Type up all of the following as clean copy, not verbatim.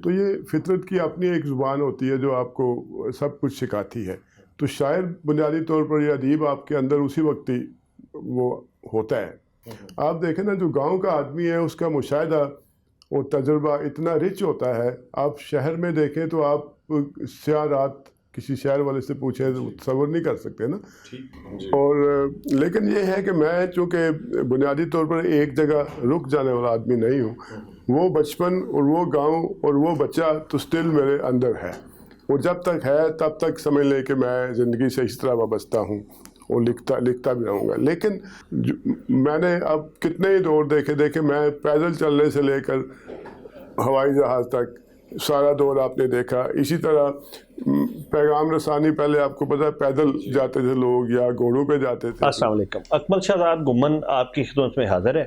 تو یہ فطرت کی اپنی ایک زبان ہوتی ہے جو آپ کو سب کچھ سکھاتی ہے. تو شاعر بنیادی طور پر یہ ادیب آپ کے اندر اسی وقت ہی وہ ہوتا ہے. آپ دیکھیں نا جو گاؤں کا آدمی ہے اس کا مشاہدہ اور تجربہ اتنا رچ ہوتا ہے. آپ شہر میں دیکھیں تو آپ سیاہ رات کسی شہر والے سے پوچھیں تو تصور نہیں کر سکتے نا. اور لیکن یہ ہے کہ میں چونکہ بنیادی طور پر ایک جگہ رک جانے والا آدمی نہیں ہوں. وہ بچپن اور وہ گاؤں اور وہ بچہ تو سٹل میرے اندر ہے, اور جب تک ہے تب تک سمجھ لیں کہ میں زندگی سے اس طرح وابستہ ہوں اور لکھتا بھی رہوں گا. لیکن میں نے اب کتنے ہی دور دیکھے میں پیدل چلنے سے لے کر ہوائی جہاز تک سارا دور آپ نے دیکھا. اسی طرح پیغام رسانی پہلے آپ کو پتہ ہے پیدل جاتے تھے لوگ یا گھوڑوں پہ جاتے تھے. السلام علیکم. اکمل شہزاد گمن آپ کی خدمت میں حاضر ہے.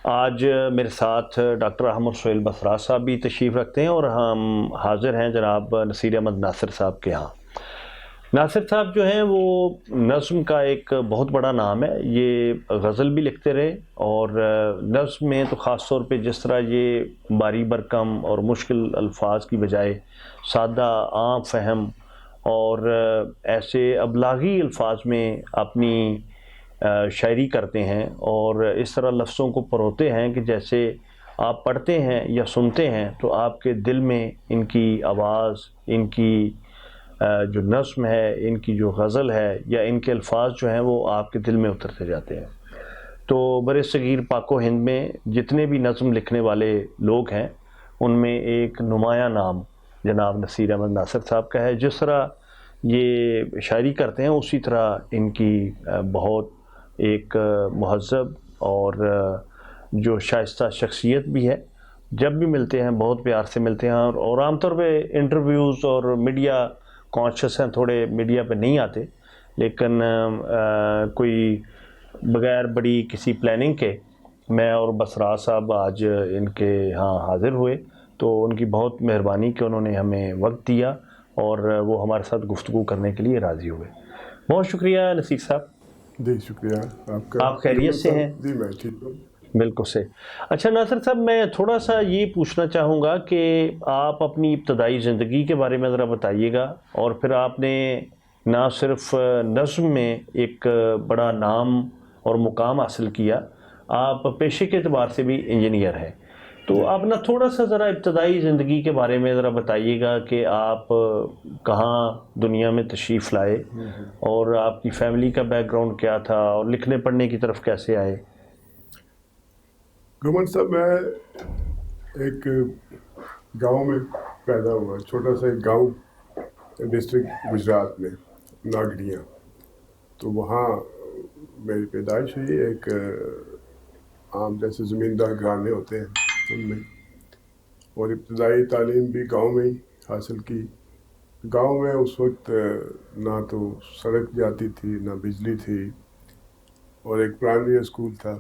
آج میرے ساتھ ڈاکٹر احمد سہیل بسراج صاحب بھی تشریف رکھتے ہیں اور ہم حاضر ہیں جناب نصیر احمد ناصر صاحب کے ہاں. ناصر صاحب جو ہیں وہ نظم کا ایک بہت بڑا نام ہے. یہ غزل بھی لکھتے رہے اور نظم میں تو خاص طور پہ جس طرح یہ باری برکم اور مشکل الفاظ کی بجائے سادہ عام فہم اور ایسے ابلاغی الفاظ میں اپنی شاعری کرتے ہیں اور اس طرح لفظوں کو پروتے ہیں کہ جیسے آپ پڑھتے ہیں یا سنتے ہیں تو آپ کے دل میں ان کی آواز, ان کی جو نظم ہے, ان کی جو غزل ہے یا ان کے الفاظ جو ہیں وہ آپ کے دل میں اترتے جاتے ہیں. تو بر صغیر پاک و ہند میں جتنے بھی نظم لکھنے والے لوگ ہیں ان میں ایک نمایاں نام جناب نصیر احمد ناصر صاحب کا ہے. جس طرح یہ شاعری کرتے ہیں اسی طرح ان کی بہت ایک مہذب اور جو شائستہ شخصیت بھی ہے. جب بھی ملتے ہیں بہت پیار سے ملتے ہیں اور عام طور پہ انٹرویوز اور میڈیا کانشیس ہیں, تھوڑے میڈیا پہ نہیں آتے, لیکن کوئی بغیر بڑی کسی پلاننگ کے میں اور بسراج صاحب آج ان کے ہاں حاضر ہوئے. تو ان کی بہت مہربانی کہ انہوں نے ہمیں وقت دیا اور وہ ہمارے ساتھ گفتگو کرنے کے لیے راضی ہوئے. بہت شکریہ نصیر صاحب. جی شکریہ آپ کا. آپ خیریت سے ہیں؟ جی میں ٹھیک ہوں. بالکل سے. اچھا ناصر صاحب, میں تھوڑا سا یہ پوچھنا چاہوں گا کہ آپ اپنی ابتدائی زندگی کے بارے میں ذرا بتائیے گا, اور پھر آپ نے نہ صرف نظم میں ایک بڑا نام اور مقام حاصل کیا, آپ پیشے کے اعتبار سے بھی انجینئر ہیں. تو آپ نہ تھوڑا سا ذرا ابتدائی زندگی کے بارے میں ذرا بتائیے گا کہ آپ کہاں دنیا میں تشریف لائے اور آپ کی فیملی کا بیک گراؤنڈ کیا تھا اور لکھنے پڑھنے کی طرف کیسے آئے. گمن صاحب میں ایک گاؤں میں پیدا ہوا, چھوٹا سا ایک گاؤں ڈسٹرکٹ گجرات میں ناگڑیاں. تو وہاں میری پیدائش ہوئی. ایک عام جیسے زمیندار گھرانے ہوتے ہیں ان میں, اور ابتدائی تعلیم بھی گاؤں میں ہی حاصل کی. گاؤں میں اس وقت نہ تو سڑک جاتی تھی نہ بجلی تھی, اور ایک پرائمری اسکول تھا.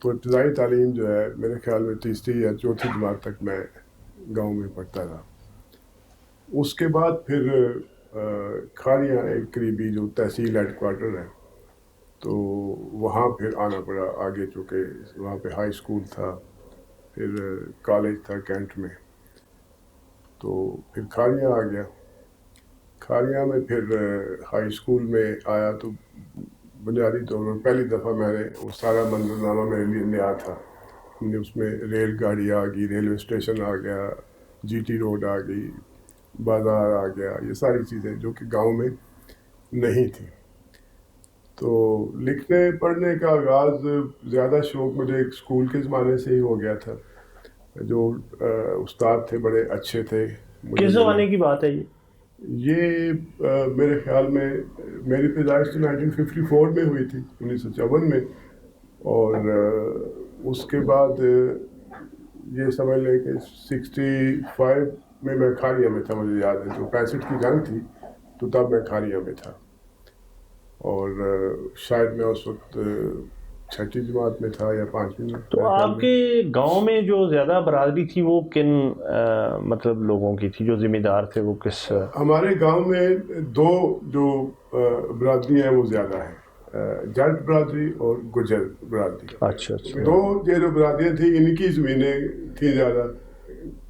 تو ابتدائی تعلیم جو ہے میرے خیال میں تیسری یا چوتھی جماعت تک میں گاؤں میں پڑھتا رہا. اس کے بعد پھر کھاریاں ایک قریبی جو تحصیل ہیڈ کوارٹر ہے تو وہاں پھر آنا پڑا آگے, چونکہ وہاں پہ ہائی اسکول تھا, پھر کالج تھا کینٹ میں. تو پھر کھاریاں آ گیا. کھاریاں میں پھر ہائی اسکول میں آیا تو بنیادی طور پر پہلی دفعہ میں نے وہ سارا منظرنامہ میرے لیے نیا تھا. اس میں ریل گاڑی آ گئی, ریلوے اسٹیشن آ گیا, جی ٹی روڈ آ گئی, بازار آ گیا, یہ ساری چیزیں جو کہ گاؤں میں نہیں تھی. تو لکھنے پڑھنے کا آغاز زیادہ شوق مجھے ایک اسکول کے زمانے سے ہی ہو گیا تھا. جو استاد تھے بڑے اچھے تھے. کس زمانے کی بات ہے یہ؟ یہ میرے خیال میں میری پیدائش تو 1954 میں ہوئی تھی, 1954 میں. اور اس کے بعد یہ سمجھ لیں کہ 65 میں کھاریاں میں تھا. مجھے یاد ہے جو 65 کی جنگ تھی تو تب میں کھاریاں میں تھا, اور شاید میں اس وقت چھٹی جماعت میں تھا یا پانچویں میں. تو آپ کے گاؤں میں جو زیادہ برادری تھی وہ کن مطلب لوگوں کی تھی جو ذمہ دار تھے, وہ کس؟ ہمارے گاؤں میں دو جو برادری ہیں وہ زیادہ ہیں, جٹ برادری اور گجر برادری. اچھا اچھا. دو یہ جو برادریاں تھیں ان کی زمینیں تھیں زیادہ.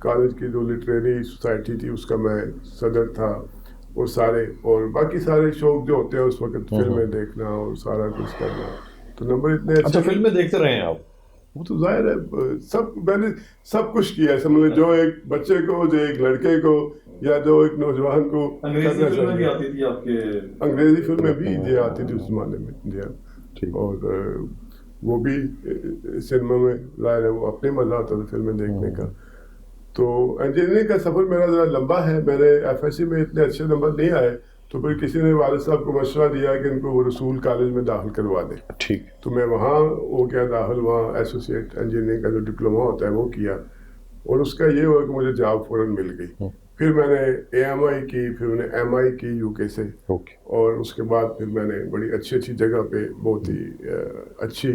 کالج کی جو لٹریری سوسائٹی تھی اس کا میں صدر تھا، اور سارے اور باقی سارے شوق جو ہوتے ہیں اس وقت، فلمیں دیکھنا اور سارا کچھ کرنا، تو نمبر اتنے اچھا فلمیں دیکھتے رہے ہیں آپ؟ وہ تو ظاہر ہے میں نے سب کچھ کیا ہے، سمجھ جو ایک بچے کو، جو ایک لڑکے کو، یا جو ایک نوجوان کو انگریزی فلمیں بھی آتی تھی آپ کے؟ انگریزی فلمیں بھی جی آتی تھی اس زمانے میں جی ہاں، اور وہ بھی سنیما میں ظاہر ہے وہ اپنے مزہ آتا تھا فلمیں دیکھنے کا. تو انجینئرنگ کا سفر میرا ذرا لمبا ہے، میرے ایف ایس سی میں اتنے اچھے نمبر نہیں آئے، تو پھر کسی نے والد صاحب کو مشورہ دیا کہ ان کو وہ رسول کالج میں داخل کروا دیں. ٹھیک. تو میں وہاں ہو گیا داخل، وہاں ایسوسیٹ انجینئرنگ کا جو ڈپلوما ہوتا ہے وہ کیا، اور اس کا یہ ہوا کہ مجھے جاب فوراً مل گئی. پھر میں نے اے ایم آئی کی، پھر میں نے ایم آئی کی یو کے سے، اور اس کے بعد پھر میں نے بڑی اچھی اچھی جگہ پہ بہت ہی اچھی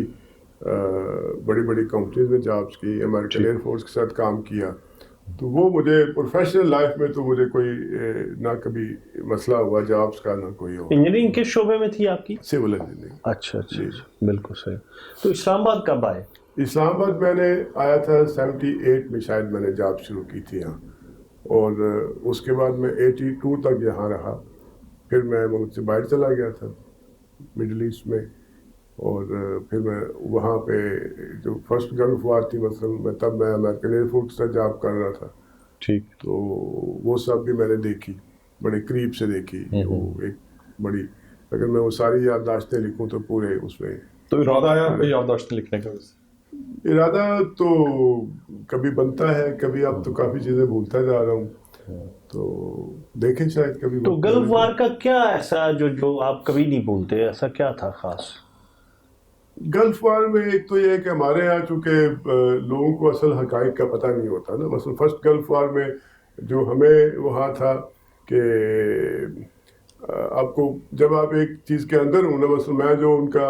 بڑی بڑی کمپنیز میں جابس کی، امریکن ایئر فورس کے ساتھ کام کیا. تو وہ مجھے پروفیشنل لائف میں تو مجھے کوئی نہ کبھی مسئلہ ہوا جابس کا، نہ کوئی ہو. انجینئرنگ کس شعبے میں تھی آپ کی؟ Civil engineering. اچھا اچھا، بالکل صحیح. تو اسلام آباد کب آئے؟ اسلام آباد میں نے آیا تھا 78 میں شاید میں نے جاب شروع کی تھی یہاں، اور اس کے بعد میں 82 تک یہاں رہا. پھر میں ملک سے باہر چلا گیا تھا مڈل ایسٹ میں، اور پھر میں وہاں پہ جو فرسٹ گلف وار تھی مثلاً، تب میں امریکن ایئر فورس سے جاب کر رہا تھا. ٹھیک. تو وہ سب بھی میں نے دیکھی، بڑے قریب سے دیکھی. وہ ایک بڑی، اگر میں وہ ساری یادداشتیں لکھوں تو پورے اس میں. تو ارادہ ہے آپ کا یادداشتیں لکھنے کا؟ ارادہ تو کبھی بنتا ہے، کبھی اب تو کافی چیزیں بھولتا جا رہا ہوں، تو دیکھیں شاید کبھی. تو گلف وار کا کیا ایسا جو آپ کبھی نہیں بھولتے، ایسا کیا تھا خاص؟ گلف وار میں ایک تو یہ ہے کہ ہمارے یہاں چونکہ لوگوں کو اصل حقائق کا پتہ نہیں ہوتا نا. مثلا فرسٹ گلف وار میں جو ہمیں وہاں تھا کہ آپ کو جب آپ ایک چیز کے اندر ہوں نا، مثلا میں جو ان کا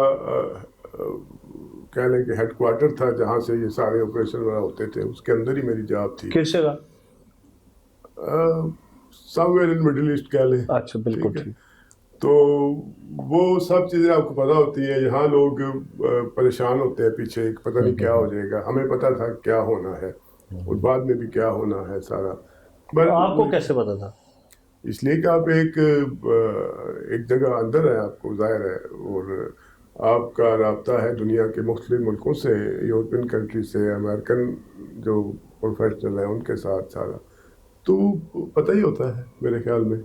کہہ لیں کہ ہیڈ کوارٹر تھا جہاں سے یہ سارے آپریشن وغیرہ ہوتے تھے، اس کے اندر ہی میری جاب تھی. کس جگہ؟ سم ویئر ان مڈل ایسٹ کہہ لیں. اچھا بالکل ٹھیک. تو وہ سب چیزیں آپ کو پتہ ہوتی ہیں. یہاں لوگ پریشان ہوتے ہیں پیچھے، پتہ نہیں کیا ہو جائے گا. ہمیں پتہ تھا کیا ہونا ہے، اور بعد میں بھی کیا ہونا ہے سارا. آپ کو کیسے پتا تھا؟ اس لیے کہ آپ ایک جگہ اندر ہے، آپ کو ظاہر ہے، اور آپ کا رابطہ ہے دنیا کے مختلف ملکوں سے، یورپین کنٹری سے، امریکن جو پروفیشنل ہیں ان کے ساتھ سارا، تو پتہ ہی ہوتا ہے میرے خیال میں.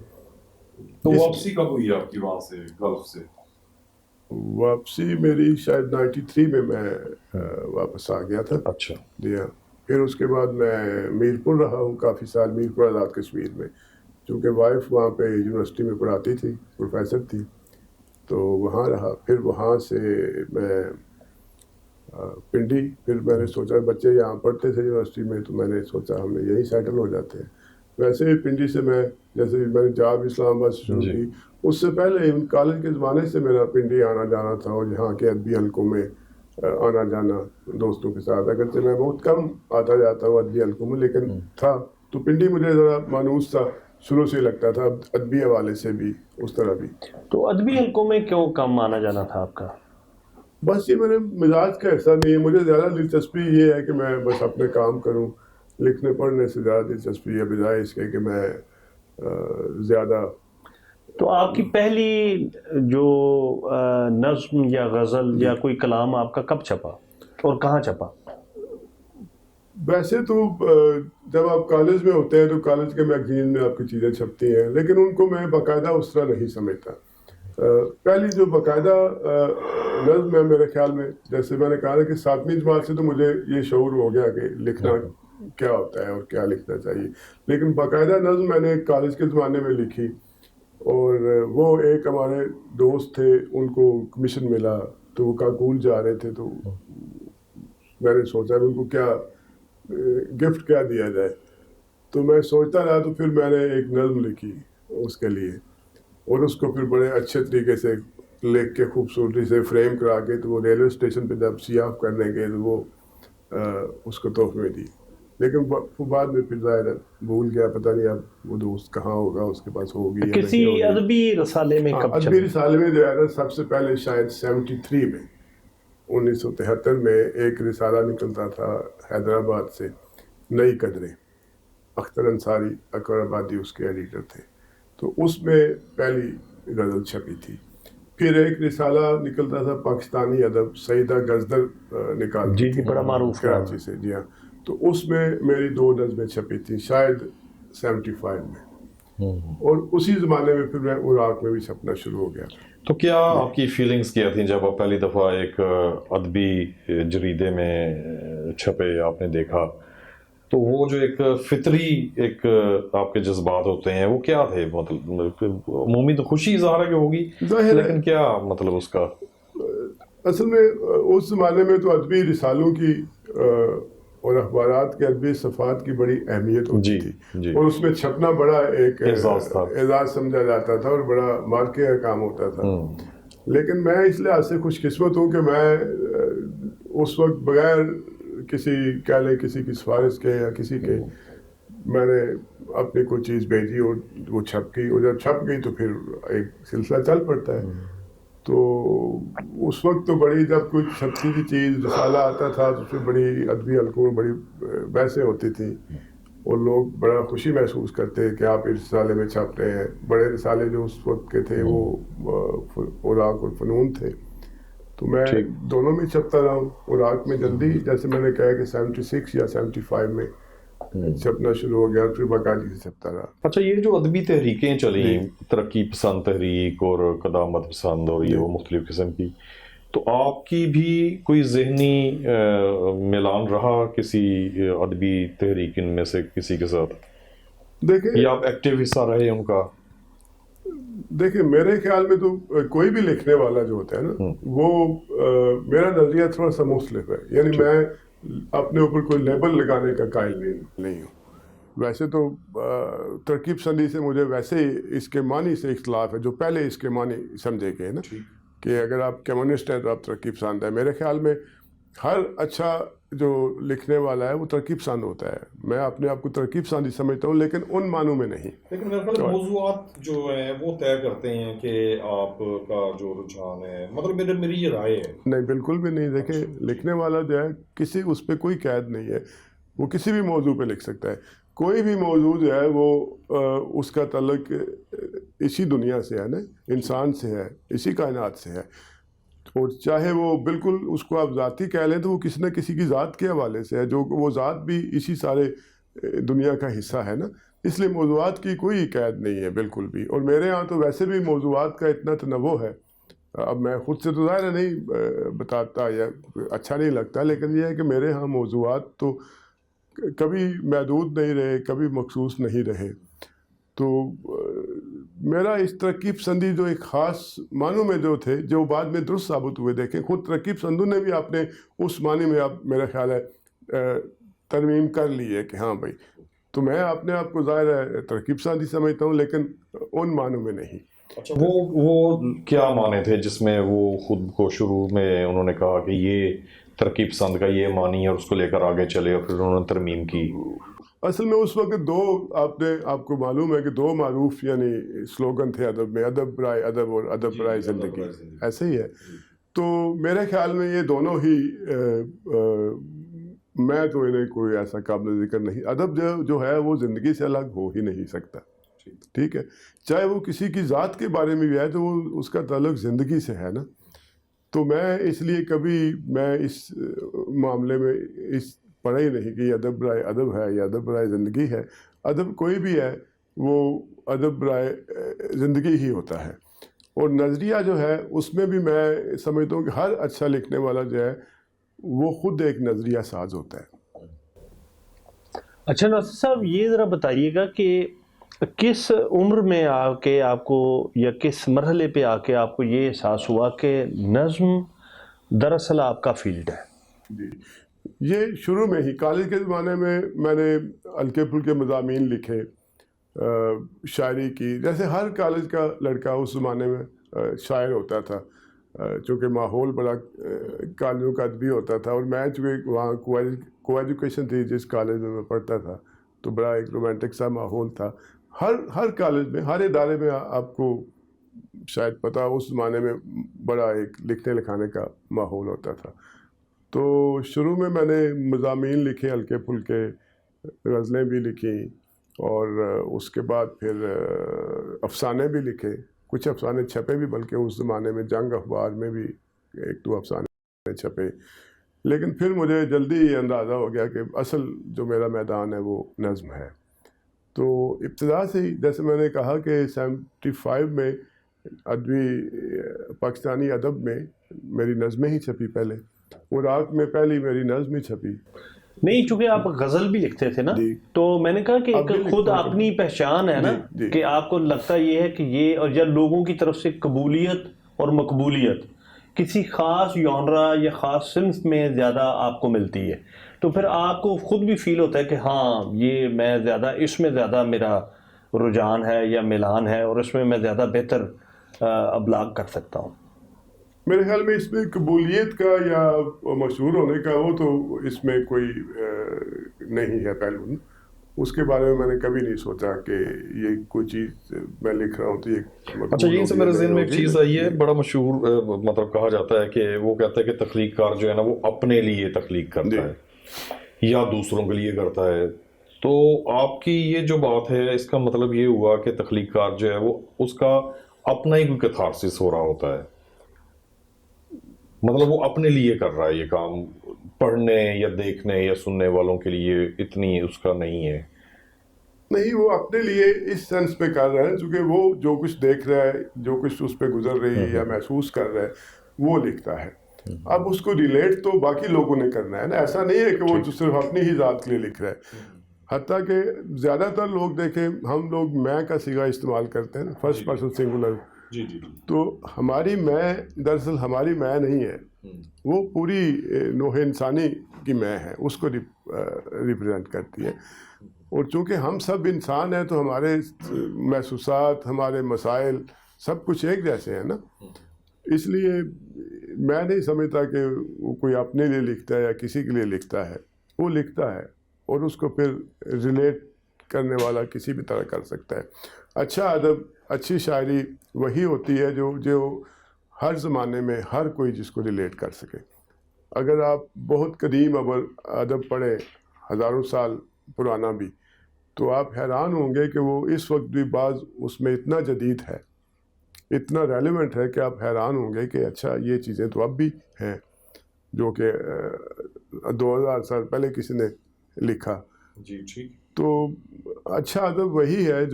تو واپسی کب ہوئی آپ کی وہاں سے گلف سے؟ واپسی میری شاید 93 میں واپس آ گیا تھا. اچھا. جی ہاں. پھر اس کے بعد میں میرپور رہا ہوں کافی سال، میرپور آزاد کشمیر میں، چونکہ وائف وہاں پہ یونیورسٹی میں پڑھاتی تھی، پروفیسر تھی، تو وہاں رہا. پھر وہاں سے میں پنڈی، پھر میں نے سوچا بچے یہاں پڑھتے تھے یونیورسٹی میں، تو میں نے سوچا ہم یہیں سیٹل ہو جاتے ہیں. ویسے ہی پنڈی سے میں جیسے میں نے جاب اسلام آباد سے شروع کی، اس سے پہلے کالج کے زمانے سے میرا پنڈی آنا جانا تھا، اور یہاں کے ادبی حلقوں میں آنا جانا دوستوں کے ساتھ. اگرچہ میں بہت کم آتا جاتا ہوں ادبی حلقوں میں، لیکن تھا. تو پنڈی مجھے ذرا مانوس تھا، شروع سے لگتا تھا ادبی حوالے سے بھی، اس طرح بھی. تو ادبی حلقوں میں کیوں کم آنا جانا تھا آپ کا؟ بس یہ میرے مزاج کا ایسا نہیں ہے. مجھے زیادہ دلچسپی یہ ہے کہ میں بس اپنے کام کروں. لکھنے پڑھنے سے زیادہ دلچسپی ہے، بجائے اس کے کہ میں زیادہ. تو آپ کی پہلی جو نظم یا غزل یا کوئی کلام آپ کا کب چھپا اور کہاں چھپا؟ ویسے تو جب آپ کالج میں ہوتے ہیں تو کالج کے میگزین میں آپ کی چیزیں چھپتی ہیں، لیکن ان کو میں باقاعدہ اس طرح نہیں سمجھتا. پہلی جو باقاعدہ نظم ہے میرے خیال میں، جیسے میں نے کہا کہ 7ویں جماعت سے تو مجھے یہ شعور ہو گیا کہ لکھنا کیا ہوتا ہے اور کیا لکھنا چاہیے. لیکن باقاعدہ نظم میں نے کالج کے زمانے میں لکھی، اور وہ ایک ہمارے دوست تھے، ان کو کمیشن ملا تو وہ کاکول جا رہے تھے، تو میں نے سوچا کہ ان کو کیا گفٹ کیا دیا جائے. تو میں سوچتا رہا، تو پھر میں نے ایک نظم لکھی اس کے لیے، اور اس کو پھر بڑے اچھے طریقے سے لکھ کے خوبصورتی سے فریم کرا کے، تو وہ ریلوے اسٹیشن پہ جب سیاف کرنے گئے تو وہ اس کو تحفے میں دی. لیکن بعد میں پھر ظاہر بھول گیا، پتہ نہیں اب وہ دوست کہاں ہوگا، اس کے پاس ہوگی یا کسی نہیں ہوگی. ادبی رسالے میں کب ادبی رسالے میں جو ہے نا، سب سے پہلے شاید 73 میں 1973 میں ایک رسالہ نکلتا تھا حیدرآباد سے، نئی قدریں. اختر انصاری اکبر آبادی اس کے ایڈیٹر تھے، تو اس میں پہلی غزل چھپی تھی. پھر ایک رسالہ نکلتا تھا پاکستانی ادب، سیدہ غزدر نکالتی جی بڑا معروف کراچی سے. جی ہاں، تو اس میں میری 2 نظمیں چھپی تھیں شاید 75 میں، اور اسی زمانے میں پھر میں عراق میں بھی چھپنا شروع ہو گیا. تو کیا آپ کی فیلنگز کیا تھیں جب آپ پہلی دفعہ ایک ادبی جریدے میں چھپے، آپ نے دیکھا تو وہ جو ایک فطری ایک آپ کے جذبات ہوتے ہیں وہ کیا تھے؟ مطلب عمومی تو خوشی ظاہر ہے کہ ہوگی، لیکن کیا مطلب اس کا؟ اصل میں اس زمانے میں تو ادبی رسالوں کی اور اخبارات کے ادبی صفحات کی بڑی اہمیت ہوتی تھی، اور اس میں چھپنا بڑا ایک اعزاز سمجھا جاتا تھا اور بڑا مارکے کا کام ہوتا تھا. لیکن میں اس لحاظ سے خوش قسمت ہوں کہ میں اس وقت بغیر کسی کہہ لیں کسی کی سفارش کے یا کسی کے میں نے اپنی کوئی چیز بھیجی اور وہ چھپ گئی، اور جب چھپ گئی تو پھر ایک سلسلہ چل پڑتا ہے. تو اس وقت تو بڑی، جب کوئی چھپتی تھی چیز رسالہ آتا تھا تو اس میں بڑی ادبی حلقوں میں بڑی بحثیں ہوتی تھیں، اور لوگ بڑا خوشی محسوس کرتے کہ آپ اس رسالے میں چھپ رہے ہیں. بڑے رسالے جو اس وقت کے تھے وہ اوراق اور فنون تھے، تو میں دونوں میں چھپتا رہا ہوں. اوراق میں جلدی، جیسے میں نے کہا کہ 76 یا 75 میں چھپنا شروع ہو گیا، پھر باقاعدگی سے چھپتا رہا. اچھا، یہ جو ادبی تحریکیں چلیں، ترقی پسند تحریک اور قدامت پسند اور یہ وہ مختلف قسم کی، تو آپ کی بھی کوئی ذہنی میلان رہا کسی ادبی تحریک ان میں سے کسی کے ساتھ؟ دیکھیں، یا آپ ایکٹیو حصہ رہے ان کا؟ دیکھیں میرے خیال میں تو کوئی بھی لکھنے والا جو ہوتا ہے نا، وہ میرا نظریہ تھوڑا سا مختلف ہے. یعنی میں اپنے اوپر کوئی لیبل لگانے کا قائل نہیں ہوں. ویسے تو ترکیب پسندی سے مجھے ویسے ہی اس کے معنی سے اختلاف ہے جو پہلے اس کے معنی سمجھے گئے نا، کہ اگر آپ کمیونسٹ ہیں تو آپ ترکیب پسند ہیں. میرے خیال میں ہر اچھا جو لکھنے والا ہے وہ ترکیب پسند ہوتا ہے. میں اپنے آپ کو ترکیب پسندی سمجھتا ہوں، لیکن ان معنوں میں نہیں. لیکن میرے خیال موضوعات جو ہیں وہ طے کرتے ہیں کہ آپ کا جو رجحان ہے، مطلب میری یہ رائے ہے. نہیں، بالکل بھی نہیں. دیکھیں لکھنے والا جو ہے کسی اس پہ کوئی قید نہیں ہے، وہ کسی بھی موضوع پہ لکھ سکتا ہے. کوئی بھی موضوع جو ہے وہ اس کا تعلق اسی دنیا سے ہے نا، انسان سے ہے، اسی کائنات سے ہے. اور چاہے وہ بالکل اس کو آپ ذاتی کہہ لیں تو وہ کسی نہ کسی کی ذات کے حوالے سے ہے، جو وہ ذات بھی اسی سارے دنیا کا حصہ ہے نا. اس لیے موضوعات کی کوئی قید نہیں ہے بالکل بھی. اور میرے ہاں تو ویسے بھی موضوعات کا اتنا تنوع ہے. اب میں خود سے تو ظاہر نہیں بتاتا یا اچھا نہیں لگتا، لیکن یہ ہے کہ میرے ہاں موضوعات تو کبھی محدود نہیں رہے، کبھی مخصوص نہیں رہے. تو میرا اس ترکیب پسندی جو ایک خاص معنوں میں جو تھے، جو بعد میں درست ثابت ہوئے، دیکھیں خود ترکیب پسندوں نے بھی آپ نے اس معنی میں اب میرا خیال ہے ترمیم کر لی ہے کہ ہاں بھائی. تو میں اپنے آپ کو ظاہر ہے ترکیب پسندی سمجھتا ہوں، لیکن ان معنوں میں نہیں. اچھا، وہ کیا معنی تھے جس میں وہ خود کو شروع میں انہوں نے کہا کہ یہ ترکیب پسند کا یہ معنی ہے اور اس کو لے کر آگے چلے اور پھر انہوں نے ترمیم کی؟ اصل میں اس وقت آپ کو معلوم ہے کہ 2 معروف یعنی سلوگن تھے ادب میں، ادب برائے ادب اور ادب برائے زندگی، ایسے ہی ہے. تو میرے خیال میں یہ دونوں ہی میں تو انہیں کوئی ایسا قابل ذکر نہیں. ادب جو ہے وہ زندگی سے الگ ہو ہی نہیں سکتا، ٹھیک ہے، چاہے وہ کسی کی ذات کے بارے میں بھی ہے تو وہ اس کا تعلق زندگی سے ہے نا. تو میں اس لیے کبھی میں اس معاملے میں اس پڑھا ہی نہیں کہ یہ ادب برائے ادب ہے یا ادب برائے زندگی ہے. ادب کوئی بھی ہے وہ ادب برائے زندگی ہی ہوتا ہے. اور نظریہ جو ہے اس میں بھی میں سمجھتا ہوں کہ ہر اچھا لکھنے والا جو ہے وہ خود ایک نظریہ ساز ہوتا ہے. اچھا ناصر صاحب، یہ ذرا بتائیے گا کہ کس عمر میں آ کے آپ کو یا کس مرحلے پہ آ کے آپ کو یہ احساس ہوا کہ نظم دراصل آپ کا فیلڈ ہے؟ جی، یہ شروع میں ہی کالج کے زمانے میں میں نے ہلکے پھلکے مضامین لکھے، شاعری کی، جیسے ہر کالج کا لڑکا اس زمانے میں شاعر ہوتا تھا، چونکہ ماحول بڑا کالجوں کا ادبی ہوتا تھا. اور میں چونکہ وہاں کو ایجوکیشن تھی جس کالج میں میں پڑھتا تھا، تو بڑا ایک رومانٹک سا ماحول تھا. ہر کالج میں، ہر ادارے میں آپ کو شاید پتہ اس زمانے میں بڑا ایک لکھنے لکھانے کا ماحول ہوتا تھا. تو شروع میں نے مضامین لکھے ہلکے پھلکے، غزلیں بھی لکھی اور اس کے بعد پھر افسانے بھی لکھے. کچھ افسانے چھپے بھی، بلکہ اس زمانے میں جنگ اخبار میں بھی 1-2 افسانے چھپے. لیکن پھر مجھے جلدی یہ اندازہ ہو گیا کہ اصل جو میرا میدان ہے وہ نظم ہے. تو ابتدا سے ہی جیسے میں نے کہا کہ 75 میں ادبی پاکستانی ادب میں میری نظمیں ہی چھپی پہلے. عراق میں پہلی میری نظم ہی چھپی. نہیں، چونکہ آپ غزل بھی لکھتے تھے نا، تو میں نے کہا کہ ایک خود اپنی پہچان ہے نا، کہ آپ کو لگتا یہ ہے کہ یہ، اور یا لوگوں کی طرف سے قبولیت اور مقبولیت کسی خاص یونرا یا خاص صنف میں زیادہ آپ کو ملتی ہے، تو پھر آپ کو خود بھی فیل ہوتا ہے کہ ہاں یہ میں زیادہ اس میں زیادہ میرا رجحان ہے یا میلان ہے، اور اس میں میں زیادہ بہتر ابلاغ کر سکتا ہوں. میرے خیال میں اس میں قبولیت کا یا مشہور ہونے کا وہ تو اس میں کوئی نہیں ہے پہلو. اس کے بارے میں نے کبھی نہیں سوچا کہ یہ کوئی چیز میں لکھ رہا ہوں تو یہ. اچھا، یہیں سے میرے ذہن میں ایک چیز آئی ہے، بڑا مشہور مطلب کہا جاتا ہے کہ وہ کہتا ہے کہ تخلیق کار جو ہے نا وہ اپنے لیے تخلیق کرتا ہے یا دوسروں کے لیے کرتا ہے. تو آپ کی یہ جو بات ہے اس کا مطلب یہ ہوا کہ تخلیق کار جو ہے وہ اس کا اپنا ہی کوئی کیتھارسس ہو رہا ہوتا ہے، مطلب وہ اپنے لیے کر رہا ہے یہ کام، پڑھنے یا دیکھنے یا سننے والوں کے لیے اتنی اس کا نہیں ہے. نہیں، وہ اپنے لیے اس سینس پہ کر رہا ہے چونکہ وہ جو کچھ دیکھ رہا ہے، جو کچھ اس پہ گزر رہی ہے یا محسوس کر رہا ہے وہ لکھتا ہے. اب اس کو ریلیٹ تو باقی لوگوں نے کرنا ہے نا. ایسا نہیں ہے کہ وہ صرف اپنی ہی ذات کے لیے لکھ رہا ہے. حتیٰ کہ زیادہ تر لوگ دیکھیں، ہم لوگ میں کا صیغہ استعمال کرتے ہیں نا، فرسٹ پرسن سنگولر. تو ہماری میں دراصل ہماری میں نہیں ہے، وہ پوری نوع انسانی کی میں ہے، اس کو ریپرزینٹ کرتی ہے. اور چونکہ ہم سب انسان ہیں تو ہمارے محسوسات، ہمارے مسائل سب کچھ ایک جیسے ہیں نا. اس لیے میں نہیں سمجھتا کہ وہ کوئی اپنے لیے لکھتا ہے یا کسی کے لیے لکھتا ہے. وہ لکھتا ہے اور اس کو پھر ریلیٹ کرنے والا کسی بھی طرح کر سکتا ہے. اچھا ادب، اچھی شاعری وہی ہوتی ہے جو ہر زمانے میں ہر کوئی جس کو ریلیٹ کر سکے. اگر آپ بہت قدیم ادب پڑھیں، ہزاروں سال پرانا بھی، تو آپ حیران ہوں گے کہ وہ اس وقت بھی بعض اس میں اتنا جدید ہے، اتنا ریلیونٹ ہے کہ آپ حیران ہوں گے کہ اچھا یہ چیزیں تو اب بھی ہیں جو کہ 2000 سال پہلے کسی نے لکھا. جی ٹھیک. تو اچھا ادب وہی ہے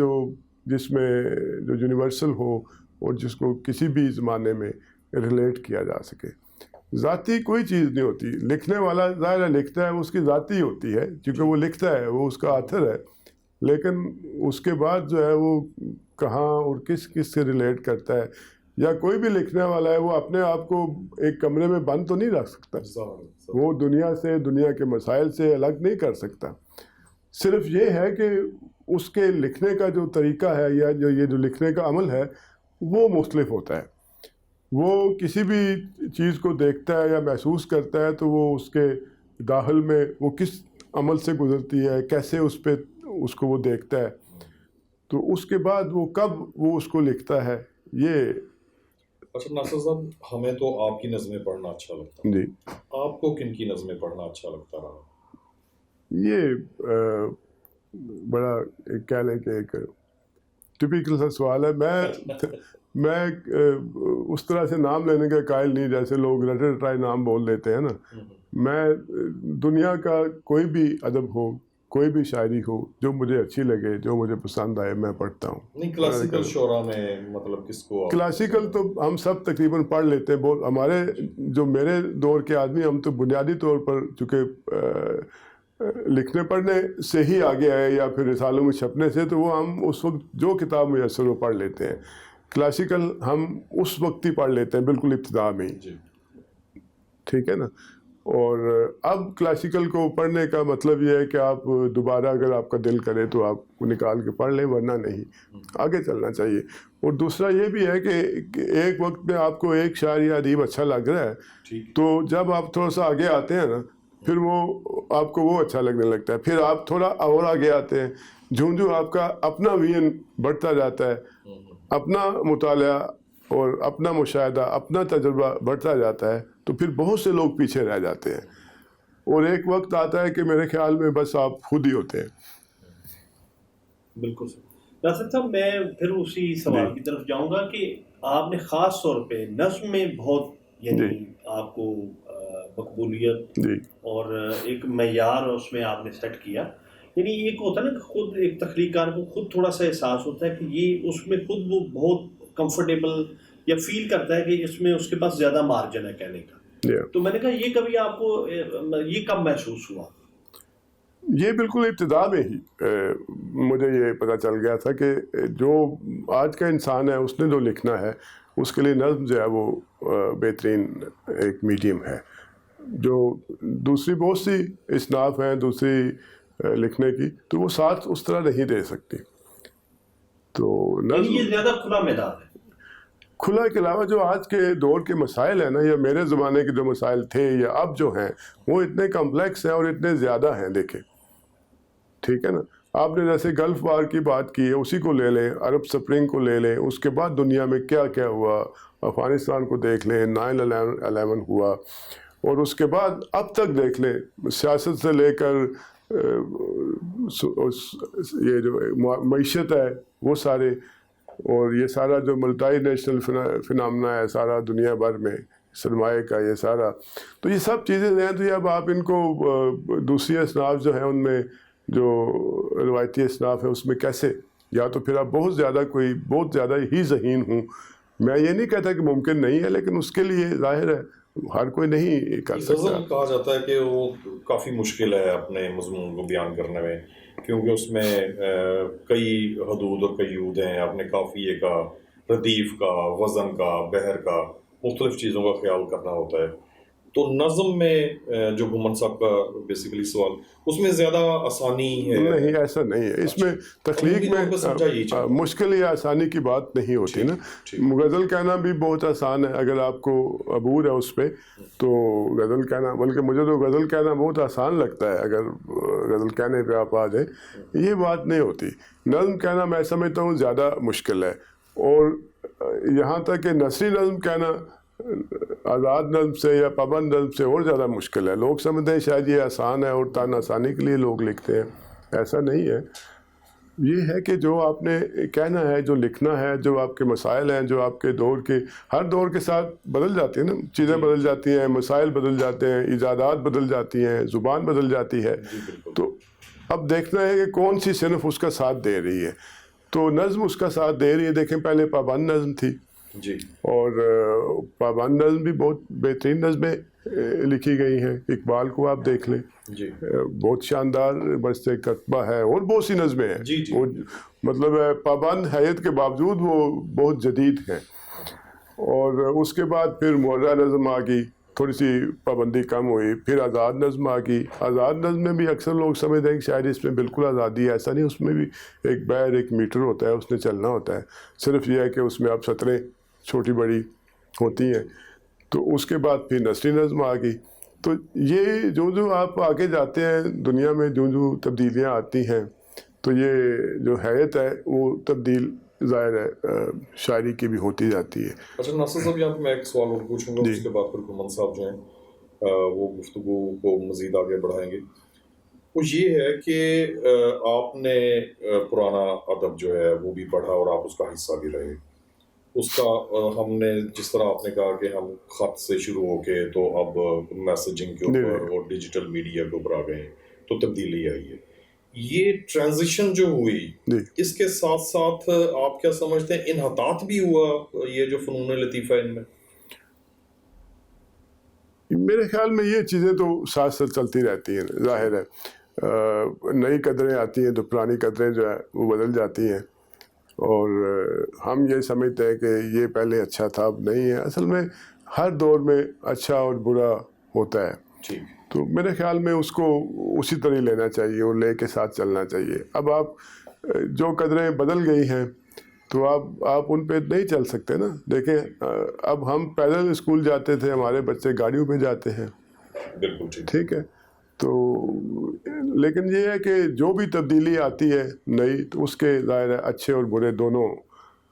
جس میں جو یونیورسل ہو اور جس کو کسی بھی زمانے میں ریلیٹ کیا جا سکے. ذاتی کوئی چیز نہیں ہوتی. لکھنے والا ظاہر ہے لکھتا ہے، اس کی ذاتی ہوتی ہے کیونکہ وہ لکھتا ہے، وہ اس کا آتھر ہے. لیکن اس کے بعد جو ہے وہ کہاں اور کس سے ریلیٹ کرتا ہے، یا کوئی بھی لکھنے والا ہے وہ اپنے آپ کو ایک کمرے میں بند تو نہیں رکھ سکتا. وہ دنیا سے، دنیا کے مسائل سے الگ نہیں کر سکتا. صرف یہ ہے کہ اس کے لکھنے کا جو طریقہ ہے یا جو لکھنے کا عمل ہے وہ مختلف ہوتا ہے. وہ کسی بھی چیز کو دیکھتا ہے یا محسوس کرتا ہے تو وہ اس کے داخل میں وہ کس عمل سے گزرتی ہے، کیسے اس کو وہ دیکھتا ہے، تو اس کے بعد وہ کب وہ اس کو لکھتا ہے. یہ اچھا ناصر صاحب، ہمیں تو آپ کی نظمیں پڑھنا اچھا لگتا ہے. جی، آپ کو کن کی نظمیں پڑھنا اچھا لگتا رہا؟ یہ بڑا کہہ لیں کہ ایک ٹپیکل سا سوال ہے. میں اس طرح سے نام لینے کا قائل نہیں جیسے لوگ رٹے رٹائے نام بول لیتے ہیں نا. میں دنیا کا کوئی بھی ادب ہو، کوئی بھی شاعری ہو، جو مجھے اچھی لگے، جو مجھے پسند آئے، میں پڑھتا ہوں. نہیں، کلاسیکل شعراء میں مطلب کس کو؟ کلاسیکل تو ہم سب تقریباً پڑھ لیتے ہیں. بہت ہمارے جو میرے دور کے آدمی، ہم تو بنیادی طور پر چونکہ لکھنے پڑھنے سے ہی آگے آئے یا پھر رسالوں میں چھپنے سے، تو وہ ہم اس وقت جو کتاب میسر وہ پڑھ لیتے ہیں. کلاسیکل ہم اس وقت ہی پڑھ لیتے ہیں، بالکل ابتدا میں ہی. ٹھیک ہے نا. اور اب کلاسیکل کو پڑھنے کا مطلب یہ ہے کہ آپ دوبارہ اگر آپ کا دل کرے تو آپ کو نکال کے پڑھ لیں، ورنہ نہیں. آگے چلنا چاہیے. اور دوسرا یہ بھی ہے کہ ایک وقت میں آپ کو ایک شاعر یا ادیب اچھا لگ رہا ہے، تو جب آپ تھوڑا سا آگے آتے ہیں نا، پھر وہ آپ کو وہ اچھا لگنے لگتا ہے. پھر آپ تھوڑا اور آگے آتے ہیں، جوں آپ کا اپنا ویژن بڑھتا جاتا ہے، اپنا مطالعہ اور اپنا مشاہدہ، اپنا تجربہ بڑھتا جاتا ہے، تو پھر بہت سے لوگ پیچھے رہ جاتے ہیں. اور ایک وقت آتا ہے کہ میرے خیال میں بس آپ خود ہی ہوتے ہیں. بالکل سر. ناصر صاحب میں پھر اسی سوال کی طرف جاؤں گا کہ آپ نے خاص طور پہ نظم میں بہت یعنی آپ کو مقبولیت اور ایک معیار اس میں آپ نے سیٹ کیا. یعنی ایک ہوتا ہے نا کہ خود ایک تخلیق کار کو خود تھوڑا سا احساس ہوتا ہے کہ یہ اس میں خود وہ بہت کمفرٹیبل یا فیل کرتا ہے کہ اس میں اس کے پاس زیادہ مارجن ہے کہنے کا. تو میں نے کہا یہ کبھی آپ کو یہ کب محسوس ہوا؟ یہ بالکل ابتدا میں ہی مجھے یہ پتہ چل گیا تھا کہ جو آج کا انسان ہے اس نے جو لکھنا ہے اس کے لیے نظم جو ہے وہ بہترین ایک میڈیم ہے. جو دوسری بہت سی اصناف ہیں دوسری لکھنے کی تو وہ ساتھ اس طرح نہیں دے سکتی. تو نظم یہ زیادہ کھلا میدان ہے. کھلا کے علاوہ جو آج کے دور کے مسائل ہیں نا یا میرے زمانے کے جو مسائل تھے یا اب جو ہیں وہ اتنے کمپلیکس ہیں اور اتنے زیادہ ہیں. دیکھیں ٹھیک ہے نا, آپ نے جیسے گلف وار کی بات کی ہے اسی کو لے لیں, عرب سپرنگ کو لے لیں, اس کے بعد دنیا میں کیا کیا ہوا, افغانستان کو دیکھ لیں, 9/11 ہوا, اور اس کے بعد اب تک دیکھ لیں سیاست سے لے کر یہ جو معیشت ہے وہ سارے, اور یہ سارا جو ملٹی نیشنل فنامنا ہے سارا دنیا بھر میں سرمایہ کا یہ سارا, تو یہ سب چیزیں ہیں. تو اب آپ ان کو دوسری اصناف جو ہیں ان میں جو روایتی اصناف ہے اس میں کیسے, یا تو پھر آپ بہت زیادہ ہی ذہین ہوں. میں یہ نہیں کہتا کہ ممکن نہیں ہے لیکن اس کے لیے ظاہر ہے ہر کوئی نہیں کر سکتا. غزل کہا جاتا ہے کہ وہ کافی مشکل ہے اپنے مضمون کو بیان کرنے میں کیونکہ اس میں کئی حدود اور قیود ہیں. اپنے قافیے کا, ردیف کا, وزن کا, بحر کا, مختلف چیزوں کا خیال کرنا ہوتا ہے. تو نظم میں جو گھمن صاحب کا بیسیکلی سوال اس میں زیادہ آسانی ہے؟ نہیں ایسا نہیں ہے. اس میں تخلیق میں مشکل یا آسانی کی بات نہیں ہوتی نا. غزل کہنا بھی بہت آسان ہے اگر آپ کو عبور ہے اس پہ تو غزل کہنا, بلکہ مجھے تو غزل کہنا بہت آسان لگتا ہے اگر غزل کہنے پہ آپ آ جائیں. یہ بات نہیں ہوتی. نظم کہنا میں سمجھتا ہوں زیادہ مشکل ہے, اور یہاں تک کہ نثری نظم کہنا آزاد نظم سے یا پابند نظم سے اور زیادہ مشکل ہے. لوگ سمجھتے ہیں شاید یہ آسان ہے اور تان آسانی کے لیے لوگ لکھتے ہیں, ایسا نہیں ہے. یہ ہے کہ جو آپ نے کہنا ہے, جو لکھنا ہے, جو آپ کے مسائل ہیں, جو آپ کے دور کے, ہر دور کے ساتھ بدل جاتی ہیں نا, چیزیں بدل جاتی ہیں, مسائل بدل جاتے ہیں, ایجادات بدل جاتی ہیں, زبان بدل جاتی ہے. تو اب دیکھنا ہے کہ کون سی صنف اس کا ساتھ دے رہی ہے. تو نظم اس کا ساتھ دے رہی ہے. دیکھیں پہلے پابند نظم تھی جی, اور پابند نظم بھی بہت بہترین نظمیں لکھی گئی ہیں. اقبال کو آپ دیکھ لیں جی, بہت شاندار بست کتبہ ہے, اور بہت سی نظمیں ہیں جی جی, وہ مطلب پابند حیت کے باوجود وہ بہت جدید ہیں. اور اس کے بعد پھر معرہ نظم آ گئی, تھوڑی سی پابندی کم ہوئی. پھر آزاد نظم آ گئی. آزاد نظم میں بھی اکثر لوگ سمجھتے ہیں کہ شاید اس میں بالکل آزادی ہے. ایسا نہیں, اس میں بھی ایک بیر ایک میٹر ہوتا ہے, اس نے چلنا ہوتا ہے. صرف یہ ہے کہ اس میں اب سطریں چھوٹی بڑی ہوتی ہیں. تو اس کے بعد پھر نثری نظم آ گئی. تو یہ جو آپ آگے جاتے ہیں دنیا میں جو تبدیلیاں آتی ہیں تو یہ جو حیت ہے وہ تبدیل ظاہر ہے شاعری کی بھی ہوتی جاتی ہے. اچھا ناصر صاحب, یہاں پہ میں ایک سوال اور پوچھوں گا, اس کے بعد پھر گھمن صاحب جو ہیں وہ گفتگو کو مزید آگے بڑھائیں گے. وہ یہ ہے کہ آپ نے پرانا ادب جو ہے وہ بھی پڑھا اور آپ اس کا حصہ بھی رہے. اس کا ہم نے جس طرح آپ نے کہا کہ ہم خط سے شروع ہو کے تو اب میسیجنگ کے اوپر اور ڈیجیٹل میڈیا کے اوپر آ گئے ہیں, تو تبدیلی آئی ہے. یہ ٹرانزیشن جو ہوئی اس کے ساتھ ساتھ آپ کیا سمجھتے ہیں انحطاط بھی ہوا یہ جو فنون لطیفہ ان میں؟ میرے خیال میں یہ چیزیں تو ساتھ ساتھ چلتی رہتی ہیں. ظاہر ہے نئی قدریں آتی ہیں تو پرانی قدریں جو ہے وہ بدل جاتی ہیں, اور ہم یہ سمجھتے ہیں کہ یہ پہلے اچھا تھا اب نہیں ہے. اصل میں ہر دور میں اچھا اور برا ہوتا ہے. تو میرے خیال میں اس کو اسی طرح لینا چاہیے اور لے کے ساتھ چلنا چاہیے. اب آپ جو قدریں بدل گئی ہیں تو آپ ان پہ نہیں چل سکتے نا. دیکھیں اب ہم پیدل اسکول جاتے تھے, ہمارے بچے گاڑیوں پہ جاتے ہیں. بالکل ٹھیک ہے. تو لیکن یہ ہے کہ جو بھی تبدیلی آتی ہے نئی تو اس کے ظاہر ہے اچھے اور برے دونوں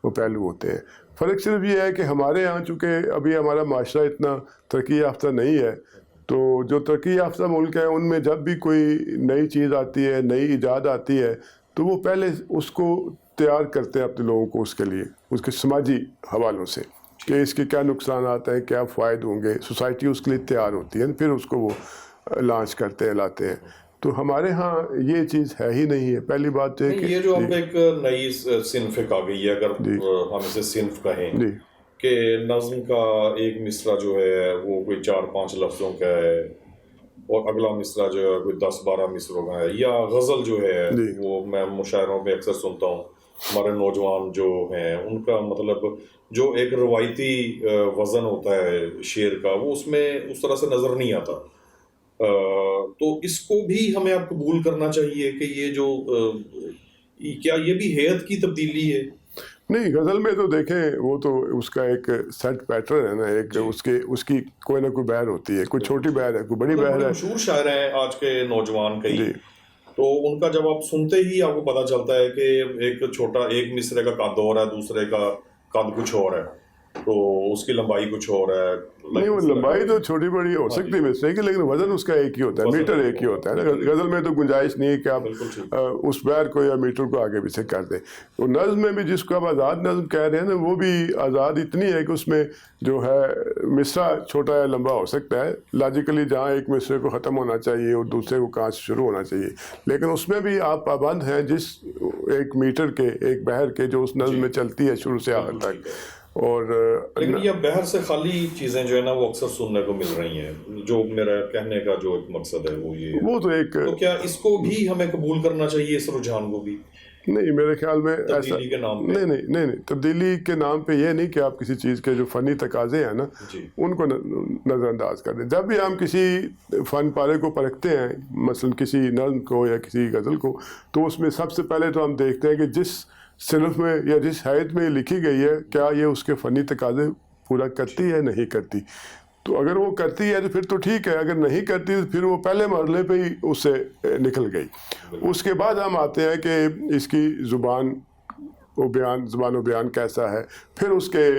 وہ پہلو ہوتے ہیں. فرق صرف یہ ہے کہ ہمارے ہاں چونکہ ابھی ہمارا معاشرہ اتنا ترقی یافتہ نہیں ہے تو جو ترقی یافتہ ملک ہیں ان میں جب بھی کوئی نئی چیز آتی ہے، نئی ایجاد آتی ہے، تو وہ پہلے اس کو تیار کرتے ہیں اپنے لوگوں کو اس کے لیے، اس کے سماجی حوالوں سے کہ اس کے کیا نقصانات ہیں، کیا فوائد ہوں گے، سوسائٹی اس کے لیے تیار ہوتی ہے، پھر اس کو وہ لانچ کرتے ہیں، لاتے ہیں. تو ہمارے ہاں یہ چیز ہے ہی نہیں ہے. پہلی بات ہے کہ یہ جو اب ایک نئی صنف آ گئی ہے، اگر ہم اسے صنف کہیں، کہ نظم کا ایک مصرع جو ہے وہ کوئی 4-5 لفظوں کا ہے، اور اگلا مصرع جو ہے کوئی 10-12 مصروں کا ہے، یا غزل جو ہے وہ میں مشاعروں میں اکثر سنتا ہوں، ہمارے نوجوان جو ہیں ان کا مطلب جو ایک روایتی وزن ہوتا ہے شعر کا، وہ اس میں اس طرح سے نظر نہیں آتا. تو اس کو بھی ہمیں اب قبول کرنا چاہیے کہ یہ جو کیا یہ بھی حیت کی تبدیلی ہے؟ نہیں، غزل میں تو دیکھیں وہ تو اس کا ایک سیٹ پیٹرن ہے نا، ایک اس کی کوئی نہ کوئی بہر ہوتی ہے، کوئی چھوٹی بہر ہے، کوئی بڑی بہر ہے. مشہور شاعر ہیں آج کے نوجوان کئی، تو ان کا جب آپ سنتے ہی آپ کو پتہ چلتا ہے کہ ایک مصرے کا قد اور ہے، دوسرے کا قد کچھ اور ہے، تو اس کی لمبائی کچھ اور ہے. نہیں، وہ لمبائی تو چھوٹی بڑی ہو سکتی ہے مصرے کی، لیکن وزن اس کا ایک ہی ہوتا ہے، میٹر ایک ہی ہوتا ہے نا. غزل میں تو گنجائش نہیں ہے کہ آپ اس بہر کو یا میٹر کو آگے پیچھے کر دیں. تو نظم میں بھی جس کو آپ آزاد نظم کہہ رہے ہیں نا، وہ بھی آزاد اتنی ہے کہ اس میں جو ہے مصرع چھوٹا یا لمبا ہو سکتا ہے لاجیکلی، جہاں ایک مصرے کو ختم ہونا چاہیے اور دوسرے کو کہاں سے شروع ہونا چاہیے، لیکن اس میں بھی آپ پابند ہیں جس ایک میٹر کے، ایک بہر کے جو اس نظم میں چلتی ہے شروع سے آخر تک. اور لیکن یہ بہر سے خالی چیزیں جو ہے نا وہ اکثر سننے کو مل رہی ہیں. جو میرا کہنے کا جو ایک مقصد ہے وہ یہ ہے، وہ تو ایک، تو کیا اس کو بھی ہمیں قبول کرنا چاہیے، اس رجحان کو بھی؟ نہیں، میرے خیال میں ایسا تبدیلی کے نام پہ نہیں، تبدیلی کے نام پہ یہ نہیں کہ آپ کسی چیز کے جو فنی تقاضے ہیں نا ان کو نظر انداز کر دیں. جب بھی ہم کسی فن پارے کو پرکھتے ہیں، مثلا کسی نظم کو یا کسی غزل کو، تو اس میں سب سے پہلے تو ہم دیکھتے ہیں کہ جس صنف میں یا جس حیت میں لکھی گئی ہے، کیا یہ اس کے فنی تقاضے پورا کرتی ہے نہیں کرتی. تو اگر وہ کرتی ہے تو پھر تو ٹھیک ہے، اگر نہیں کرتی تو پھر وہ پہلے مرحلے پہ ہی اس سے نکل گئی. اس کے بعد ہم آتے ہیں کہ اس کی زبان و بیان کیسا ہے، پھر اس کے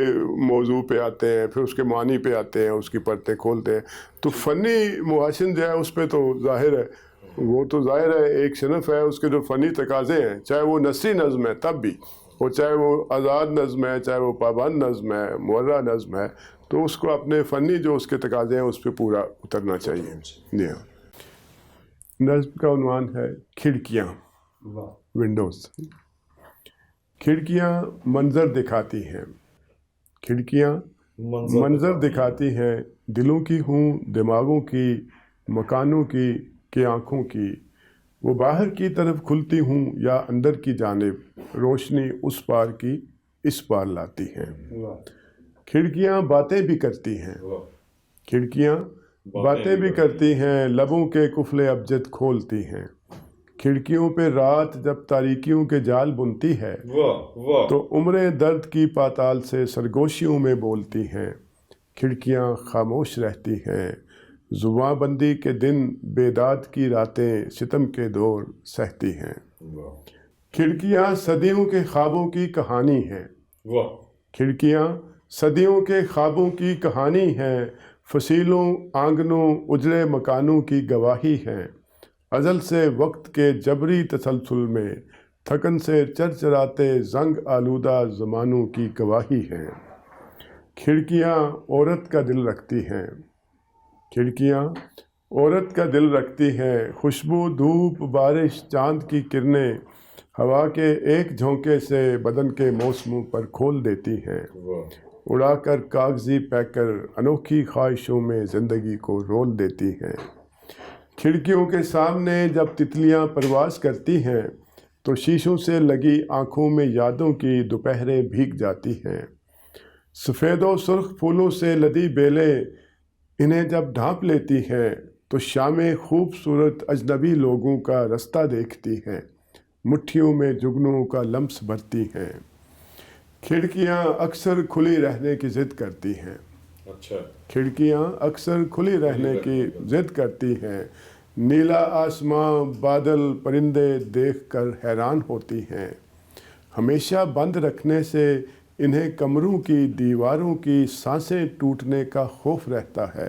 موضوع پہ آتے ہیں، پھر اس کے معنی پہ آتے ہیں، اس کی پرتیں کھولتے ہیں. تو فنی محاسن جو ہے اس پہ تو ظاہر ہے، وہ تو ظاہر ہے ایک صنف ہے، اس کے جو فنی تقاضے ہیں، چاہے وہ نثری نظم ہے تب بھی، اور چاہے وہ آزاد نظم ہے، چاہے وہ پابند نظم ہے، مرہ نظم ہے، تو اس کو اپنے فنی جو اس کے تقاضے ہیں اس پہ پورا اترنا چاہیے. جی ہاں. نظم کا عنوان ہے کھڑکیاں، ونڈوز. کھڑکیاں منظر دکھاتی ہیں، کھڑکیاں منظر دکھاتی ہیں، دلوں کی ہوں، دماغوں کی، مکانوں کی کہ آنکھوں کی. وہ باہر کی طرف کھلتی ہوں یا اندر کی جانب، روشنی اس پار کی اس پار لاتی ہیں. کھڑکیاں باتیں بھی کرتی ہیں، کھڑکیاں باتیں بھی کرتی ہیں، لبوں کے قفل ابجد کھولتی ہیں. کھڑکیوں پہ رات جب تاریکیوں کے جال بنتی ہے، تو عمریں درد کی پاتال سے سرگوشیوں میں بولتی ہیں. کھڑکیاں خاموش رہتی ہیں، زباں بندی کے دن بیداد کی راتیں ستم کے دور سہتی ہیں. کھڑکیاں صدیوں کے خوابوں کی کہانی ہیں، کھڑکیاں صدیوں کے خوابوں کی کہانی ہیں، فصیلوں آنگنوں اجڑے مکانوں کی گواہی ہیں. ازل سے وقت کے جبری تسلسل میں تھکن سے چرچراتے زنگ آلودہ زمانوں کی گواہی ہیں. کھڑکیاں عورت کا دل رکھتی ہیں، کھڑکیاں عورت کا دل رکھتی ہیں، خوشبو دھوپ بارش چاند کی کرنیں ہوا کے ایک جھونکے سے بدن کے موسموں پر کھول دیتی ہیں. اڑا کر کاغذی پیکر انوکھی خواہشوں میں زندگی کو رول دیتی ہیں. کھڑکیوں کے سامنے جب تتلیاں پرواز کرتی ہیں، تو شیشوں سے لگی آنکھوں میں یادوں کی دوپہریں بھیگ جاتی ہیں. سفید و سرخ پھولوں سے لدی بیلیں انہیں جب ڈھانپ لیتی ہیں، تو شامیں خوبصورت اجنبی لوگوں کا رستہ دیکھتی ہیں، مٹھیوں میں جگنوں کا لمس بھرتی ہیں. کھڑکیاں اکثر کھلی رہنے کی ضد کرتی ہیں، کھڑکیاں اکثر کھلی رہنے کی ضد کرتی ہیں. نیلا آسماں بادل پرندے دیکھ کر حیران ہوتی ہیں. ہمیشہ بند رکھنے سے انہیں کمروں کی دیواروں کی سانسیں ٹوٹنے کا خوف رہتا ہے.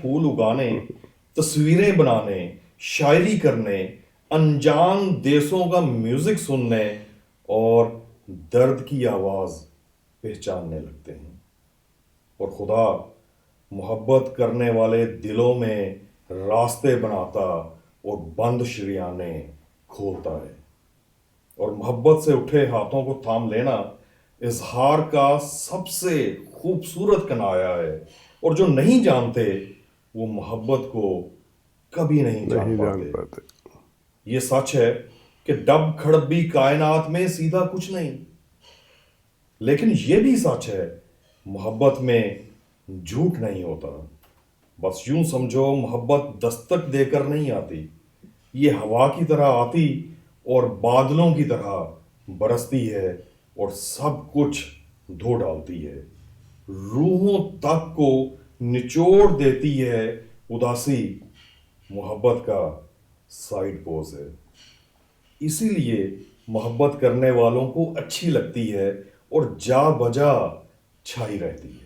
پھول اگانے، تصویریں بنانے، شاعری کرنے، انجان دیسوں کا میوزک سننے اور درد کی آواز پہچاننے لگتے ہیں۔ اور خدا محبت کرنے والے دلوں میں راستے بناتا اور بند شریانے کھولتا ہے۔ اور محبت سے اٹھے ہاتھوں کو تھام لینا اظہار کا سب سے خوبصورت کنایا ہے، اور جو نہیں جانتے وہ محبت کو کبھی نہیں جان پاتے۔ یہ سچ ہے کہ ڈب کھڑبی کائنات میں سیدھا کچھ نہیں، لیکن یہ بھی سچ ہے محبت میں جھوٹ نہیں ہوتا۔ بس یوں سمجھو محبت دستک دے کر نہیں آتی، یہ ہوا کی طرح آتی اور بادلوں کی طرح برستی ہے اور سب کچھ دھو ڈالتی ہے، روحوں تک کو نچوڑ دیتی ہے۔ اداسی محبت کا سائیڈ پوز ہے، اسی لیے محبت کرنے والوں کو اچھی لگتی ہے اور جا بجا چھائی رہتی ہے۔